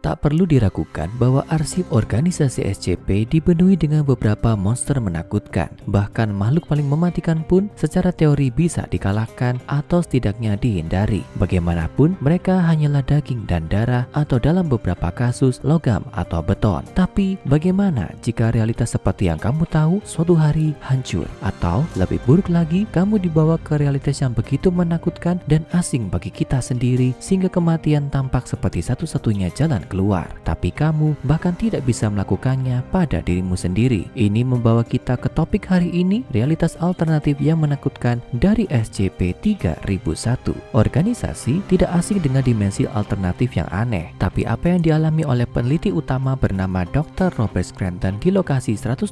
Tak perlu diragukan bahwa arsip organisasi SCP dipenuhi dengan beberapa monster menakutkan. Bahkan makhluk paling mematikan pun secara teori bisa dikalahkan atau setidaknya dihindari. Bagaimanapun, mereka hanyalah daging dan darah atau dalam beberapa kasus logam atau beton. Tapi bagaimana jika realitas seperti yang kamu tahu suatu hari hancur? Atau lebih buruk lagi, kamu dibawa ke realitas yang begitu menakutkan dan asing bagi kita sendiri sehingga kematian tampak seperti satu-satunya jalan keluar, tapi kamu bahkan tidak bisa melakukannya pada dirimu sendiri. Ini membawa kita ke topik hari ini, realitas alternatif yang menakutkan dari SCP-3001. Organisasi tidak asing dengan dimensi alternatif yang aneh, tapi apa yang dialami oleh peneliti utama bernama Dr. Robert Scranton di lokasi 120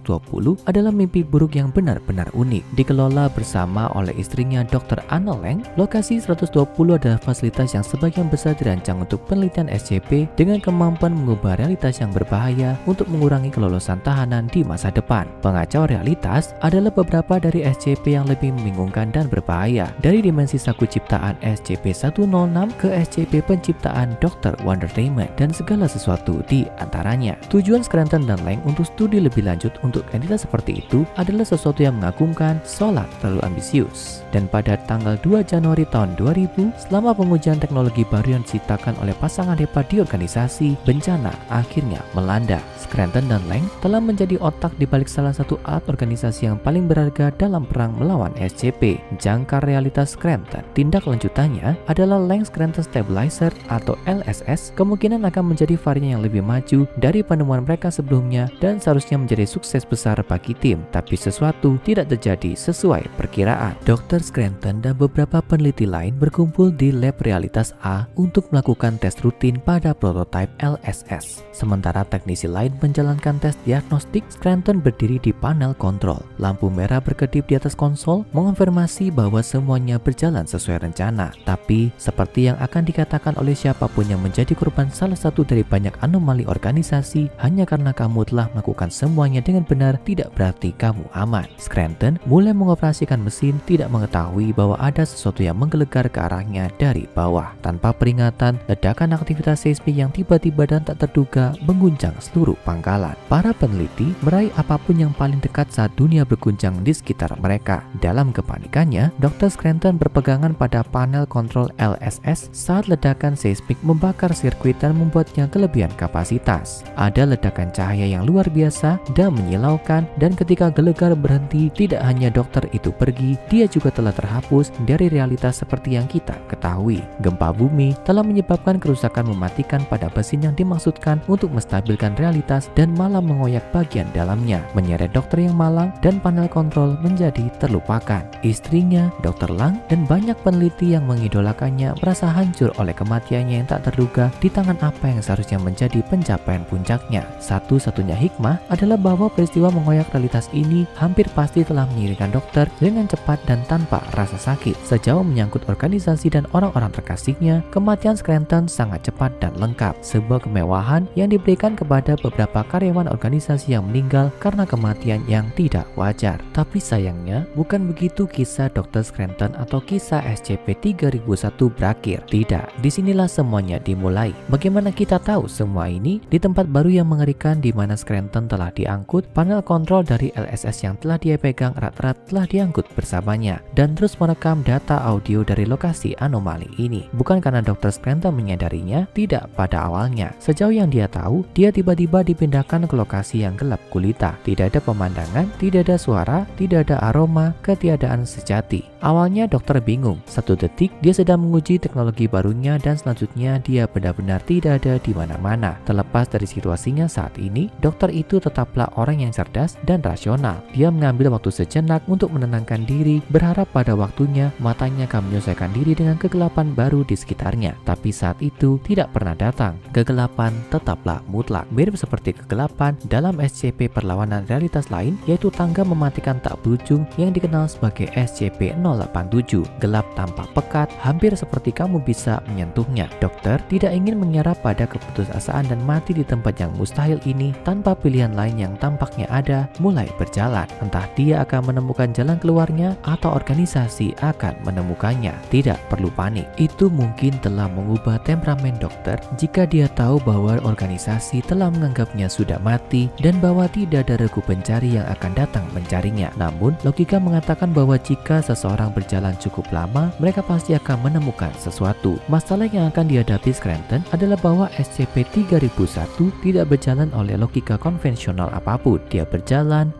adalah mimpi buruk yang benar-benar unik. Dikelola bersama oleh istrinya Dr. Anna Lang, lokasi 120 adalah fasilitas yang sebagian besar dirancang untuk penelitian SCP dengan kemampuan mengubah realitas yang berbahaya untuk mengurangi kelolosan tahanan di masa depan. Pengacau realitas adalah beberapa dari SCP yang lebih membingungkan dan berbahaya, dari dimensi saku ciptaan SCP-106 ke SCP penciptaan Dr. Wondertainment dan segala sesuatu di antaranya. Tujuan Scranton dan Lang untuk studi lebih lanjut untuk entitas seperti itu adalah sesuatu yang mengagumkan, sholat terlalu ambisius. Dan pada tanggal 2 Januari tahun 2000, selama pengujian teknologi baru yang diciptakan oleh pasangan hebat di organisasi, bencana akhirnya melanda. Scranton dan Lang telah menjadi otak di balik salah satu alat organisasi yang paling berharga dalam perang melawan SCP, jangkar realitas Scranton. Tindak lanjutannya adalah Lang Scranton Stabilizer atau LSS, kemungkinan akan menjadi varian yang lebih maju dari penemuan mereka sebelumnya dan seharusnya menjadi sukses besar bagi tim, tapi sesuatu tidak terjadi sesuai perkiraan. Dr. Scranton dan beberapa peneliti lain berkumpul di lab realitas A untuk melakukan tes rutin pada prototipe LSS. Sementara teknisi lain menjalankan tes diagnostik, Scranton berdiri di panel kontrol. Lampu merah berkedip di atas konsol mengonfirmasi bahwa semuanya berjalan sesuai rencana. Tapi seperti yang akan dikatakan oleh siapapun yang menjadi korban salah satu dari banyak anomali organisasi, hanya karena kamu telah melakukan semuanya dengan benar tidak berarti kamu aman. Scranton mulai mengoperasikan mesin, tidak mengetahui bahwa ada sesuatu yang menggelegar ke arahnya dari bawah. Tanpa peringatan, ledakan aktivitas seismik yang tiba-tiba dan tak terduga mengguncang seluruh pangkalan. Para peneliti meraih apapun yang paling dekat saat dunia berguncang di sekitar mereka. Dalam kepanikannya, Dr. Scranton berpegangan pada panel kontrol LSS saat ledakan seismik membakar sirkuit dan membuatnya kelebihan kapasitas. Ada ledakan cahaya yang luar biasa dan menyilaukan, dan ketika gelegar berhenti, tidak hanya dokter itu pergi, dia juga telah terhapus dari realitas seperti yang kita ketahui. Gempa bumi telah menyebabkan kerusakan mematikan pada mesin yang dimaksudkan untuk menstabilkan realitas dan malah mengoyak bagian dalamnya, menyeret dokter yang malang dan panel kontrol menjadi terlupakan. Istrinya, Dr. Lang, dan banyak peneliti yang mengidolakannya merasa hancur oleh kematiannya yang tak terduga di tangan apa yang seharusnya menjadi pencapaian puncaknya. Satu-satunya hikmah adalah bahwa peristiwa mengoyak realitas ini hampir pasti telah menyingkirkan dokter dengan cepat dan tanpa rasa sakit. Sejauh menyangkut organisasi dan orang-orang terkasihnya, kematian Scranton sangat cepat dan lengkap, sebuah kemewahan yang diberikan kepada beberapa karyawan organisasi yang meninggal karena kematian yang tidak wajar. Tapi sayangnya, bukan begitu kisah Dr. Scranton atau kisah SCP-3001 berakhir. Tidak, disinilah semuanya dimulai. Bagaimana kita tahu semua ini? Di tempat baru yang mengerikan di mana Scranton telah diangkut, panel kontrol dari LSS yang telah dia pegang erat-erat telah diangkut bersamanya dan terus merekam data audio dari lokasi anomali ini. Bukan karena Dr. Scranton menyadarinya, tidak pada awalnya. Sejauh yang dia tahu, dia tiba-tiba dipindahkan ke lokasi yang gelap gulita. Tidak ada pemandangan, tidak ada suara, tidak ada aroma, ketiadaan sejati. Awalnya dokter bingung. Satu detik dia sedang menguji teknologi barunya dan selanjutnya dia benar-benar tidak ada di mana-mana. Terlepas dari situasinya saat ini, dokter itu tetaplah orang yang cerdas dan rasional. Dia mengambil waktu sejenak untuk menenangkan diri, berharap pada waktunya matanya akan menyelesaikan diri dengan kegelapan baru di sekitarnya. Tapi saat itu tidak pernah datang. Kegelapan tetaplah mutlak. Mirip seperti kegelapan dalam SCP perlawanan realitas lain, yaitu tangga mematikan tak berujung yang dikenal sebagai SCP-087. Gelap tanpa pekat, hampir seperti kamu bisa menyentuhnya. Dokter tidak ingin menyerah pada keputusasaan dan mati di tempat yang mustahil ini tanpa pilihan lain yang tampaknya ada mulai berjalan. Entah dia akan menemukan jalan keluarnya atau organisasi akan menemukannya. Tidak perlu panik. Itu mungkin telah mengubah temperamen dokter jika dia dia tahu bahwa organisasi telah menganggapnya sudah mati dan bahwa tidak ada regu pencari yang akan datang mencarinya. Namun, logika mengatakan bahwa jika seseorang berjalan cukup lama, mereka pasti akan menemukan sesuatu. Masalah yang akan dihadapi Scranton adalah bahwa SCP-3001 tidak berjalan oleh logika konvensional apapun. Dia berjalan,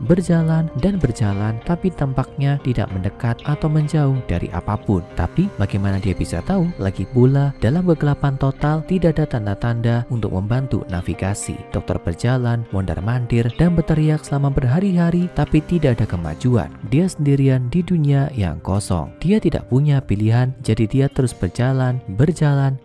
dan berjalan, tapi tampaknya tidak mendekat atau menjauh dari apapun. Tapi, bagaimana dia bisa tahu? Lagi pula, dalam kegelapan total, tidak ada tanda-tanda untuk membantu navigasi. Dokter berjalan, mondar-mandir, dan berteriak selama berhari-hari, tapi tidak ada kemajuan. Dia sendirian di dunia yang kosong. Dia tidak punya pilihan, jadi dia terus berjalan,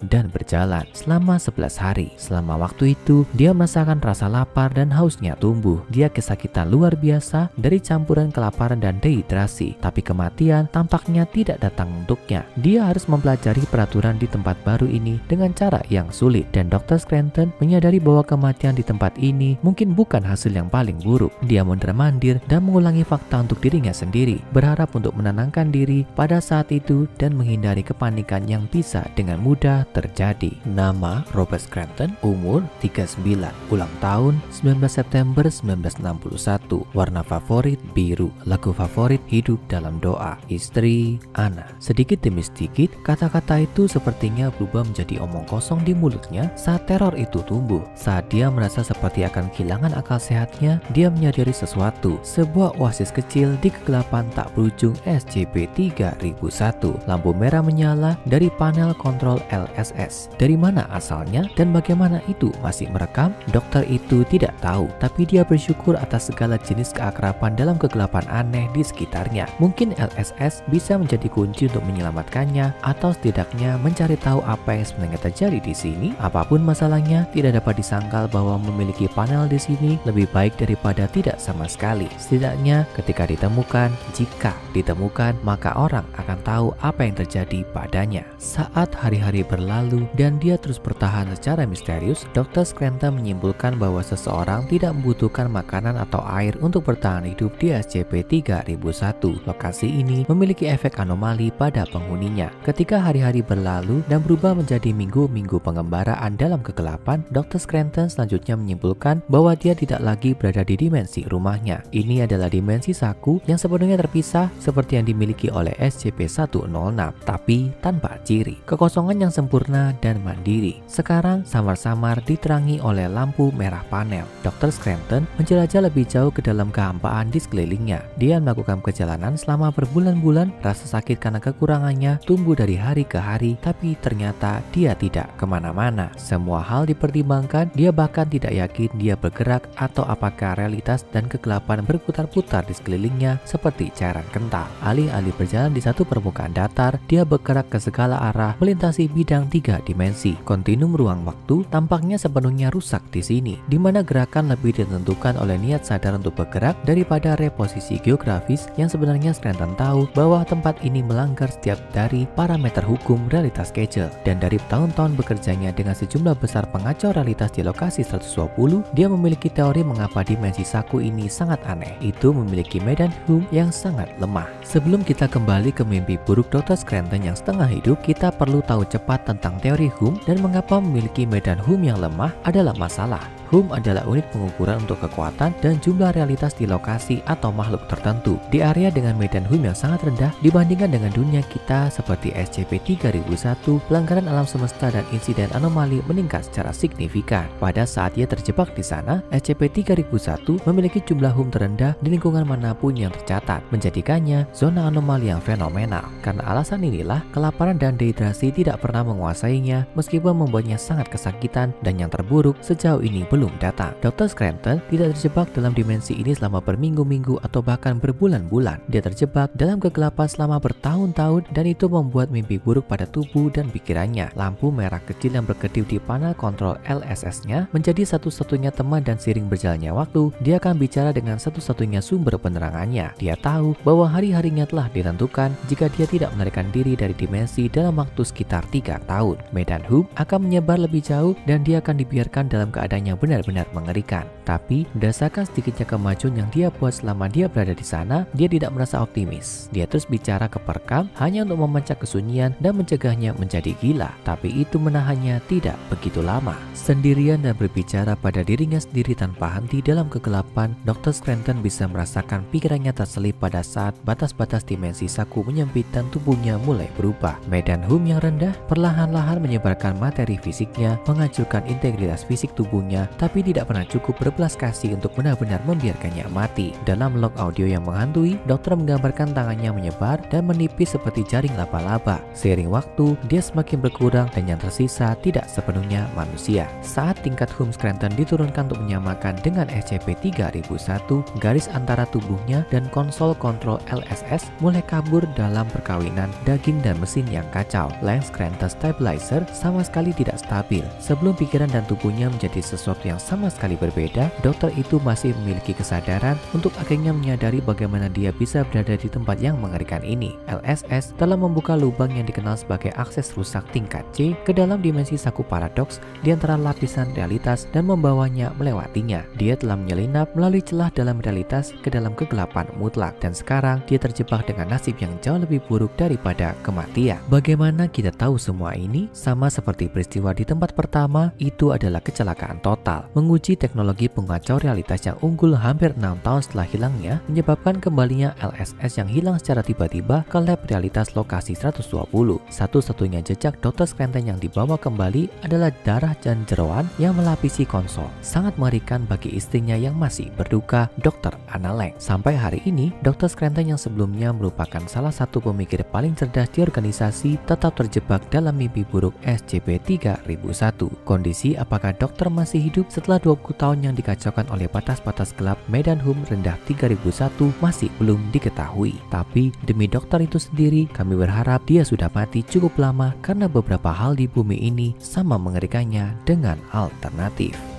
dan berjalan selama 11 hari. Selama waktu itu, dia merasakan rasa lapar dan hausnya tumbuh. Dia kesakitan luar biasa dari campuran kelaparan dan dehidrasi, tapi kematian tampaknya tidak datang untuknya. Dia harus mempelajari peraturan di tempat baru ini dengan cara yang sulit, dan Dr. Scranton menyadari bahwa kematian di tempat ini mungkin bukan hasil yang paling buruk. Dia mondar-mandir dan mengulangi fakta untuk dirinya sendiri, berharap untuk menenangkan diri pada saat itu dan menghindari kepanikan yang bisa dengan mudah terjadi. Nama Robert Scranton, umur 39, ulang tahun 19 September 1961, warna favorit biru, lagu favorit Hidup Dalam Doa, istri Anna. Sedikit demi sedikit, kata-kata itu sepertinya berubah menjadi omong kosong di mulutnya saat teror itu tumbuh. Saat dia merasa seperti akan kehilangan akal sehatnya, dia menyadari sesuatu, sebuah oasis kecil di kegelapan tak berujung SCP-3001. Lampu merah menyala dari panel kontrol LSS. Dari mana asalnya dan bagaimana itu masih merekam? Dokter itu tidak tahu, tapi dia bersyukur atas segala jenis keakraban dalam kegelapan aneh di sekitarnya. Mungkin LSS bisa menjadi kunci untuk menyelamatkannya atau setidaknya mencari tahu apa yang sebenarnya terjadi di sini. Apapun masalahnya, tidak dapat disangkal bahwa memiliki panel di sini lebih baik daripada tidak sama sekali. Setidaknya ketika ditemukan, jika ditemukan, maka orang akan tahu apa yang terjadi padanya. Saat hari-hari berlalu dan dia terus bertahan secara misterius, Dr. Scranton menyimpulkan bahwa seseorang tidak membutuhkan makanan atau air untuk bertahan hidup di SCP-3001. Lokasi ini memiliki efek anomali pada penghuninya. Ketika hari-hari berlalu dan berubah menjadi minggu-minggu pengembaraan dalam kegelapan, Dr. Scranton selanjutnya menyimpulkan bahwa dia tidak lagi berada di dimensi rumahnya. Ini adalah dimensi saku yang sepenuhnya terpisah seperti yang dimiliki oleh SCP-106, tapi tanpa ciri. Kekosongan yang sempurna dan mandiri sekarang samar-samar diterangi oleh lampu merah panel. Dr. Scranton menjelajah lebih jauh ke dalam kehampaan di sekelilingnya. Dia melakukan perjalanan selama berbulan-bulan. Rasa sakit karena kekurangannya tumbuh dari hari ke hari, tapi ternyata dia tidak kemana-mana. Semua hal dipertimbangkan, dia bahkan tidak yakin dia bergerak atau apakah realitas dan kegelapan berputar-putar di sekelilingnya seperti cairan kental. Alih-alih berjalan di satu permukaan datar, dia bergerak ke segala arah melintasi bidang 3 dimensi. Kontinum ruang waktu tampaknya sepenuhnya rusak di sini, di mana gerakan lebih ditentukan oleh niat sadar untuk bergerak daripada reposisi geografis yang sebenarnya Scranton tahu bahwa tempat ini melanggar setiap dari parameter hukum realitas Kegel. Dan dari tahun-tahun bekerjanya dengan sejumlah besar pengacau realitas di lokasi 120, dia memiliki teori mengapa dimensi saku ini sangat aneh. Itu memiliki medan Hume yang sangat lemah. Sebelum kita kembali ke mimpi buruk Dr. Scranton yang setengah hidup, kita perlu tahu cepat tentang teori Hume dan mengapa memiliki medan Hume yang lemah adalah masalah. Hume adalah unit pengukuran untuk kekuatan dan jumlah realitas di lokasi atau makhluk tertentu. Di area dengan medan Hume yang sangat rendah dibandingkan dengan dunia kita seperti SCP-3001, pelanggaran alam semesta dan insiden anomali meningkat secara signifikan. Pada saat ia terjebak di sana, SCP-3001 memiliki jumlah Hume terendah di lingkungan manapun yang tercatat, menjadikannya zona anomali yang fenomenal. Karena alasan inilah, kelaparan dan dehidrasi tidak pernah menguasainya meskipun membuatnya sangat kesakitan, dan yang terburuk sejauh ini belum datang. Dr. Scranton tidak terjebak dalam dimensi ini selama berminggu-minggu atau bahkan berbulan-bulan. Dia terjebak dalam kegelapan selama bertahun-tahun, dan itu membuat mimpi buruk pada tubuh dan pikirannya. Lampu merah kecil yang berkedip di panel kontrol LSS-nya menjadi satu-satunya teman, dan seiring berjalannya waktu, dia akan bicara dengan satu-satunya sumber penerangannya. Dia tahu bahwa hari-harinya telah ditentukan jika dia tidak melarikan diri dari dimensi dalam waktu sekitar 3 tahun. Medan Hume akan menyebar lebih jauh dan dia akan dibiarkan dalam keadaan yang benar benar-benar mengerikan. Tapi berdasarkan sedikitnya kemajuan yang dia buat selama dia berada di sana, dia tidak merasa optimis. Dia terus bicara ke perekam hanya untuk memecah kesunyian dan mencegahnya menjadi gila. Tapi itu menahannya tidak begitu lama. Sendirian dan berbicara pada dirinya sendiri tanpa henti dalam kegelapan, Dr. Scranton bisa merasakan pikirannya terselip pada saat batas-batas dimensi saku menyempit dan tubuhnya mulai berubah. Medan hum yang rendah perlahan-lahan menyebarkan materi fisiknya, menghancurkan integritas fisik tubuhnya, tapi tidak pernah cukup berbelas kasih untuk benar-benar membiarkannya mati. Dalam log audio yang menghantui, dokter menggambarkan tangannya menyebar dan menipis seperti jaring laba-laba. Seiring waktu, dia semakin berkurang dan yang tersisa tidak sepenuhnya manusia. Saat tingkat hum Scranton diturunkan untuk menyamakan dengan SCP-3001, garis antara tubuhnya dan konsol kontrol LSS mulai kabur dalam perkawinan daging dan mesin yang kacau. Lance Scranton Stabilizer sama sekali tidak stabil. Sebelum pikiran dan tubuhnya menjadi sesuatu yang sama sekali berbeda, dokter itu masih memiliki kesadaran untuk akhirnya menyadari bagaimana dia bisa berada di tempat yang mengerikan ini. LSS telah membuka lubang yang dikenal sebagai akses rusak tingkat C ke dalam dimensi saku paradoks di antara lapisan realitas dan membawanya melewatinya. Dia telah menyelinap melalui celah dalam realitas ke dalam kegelapan mutlak, dan sekarang dia terjebak dengan nasib yang jauh lebih buruk daripada kematian. Bagaimana kita tahu semua ini? Sama seperti peristiwa di tempat pertama, itu adalah kecelakaan total. Menguji teknologi pengacau realitas yang unggul hampir 6 tahun setelah hilangnya, menyebabkan kembalinya LSS yang hilang secara tiba-tiba ke lab realitas lokasi 120. Satu-satunya jejak Dr. Scranton yang dibawa kembali adalah darah dan jeroan yang melapisi konsol. Sangat mengerikan bagi istrinya yang masih berduka, Dr. Anna Lang. Sampai hari ini, Dr. Scranton yang sebelumnya merupakan salah satu pemikir paling cerdas di organisasi tetap terjebak dalam mimpi buruk SCP-3001. Kondisi apakah dokter masih hidup setelah 20 tahun yang dikacaukan oleh batas-batas gelap medan hum rendah 3001 masih belum diketahui. Tapi demi dokter itu sendiri, kami berharap dia sudah mati cukup lama karena beberapa hal di bumi ini sama mengerikannya dengan alternatif.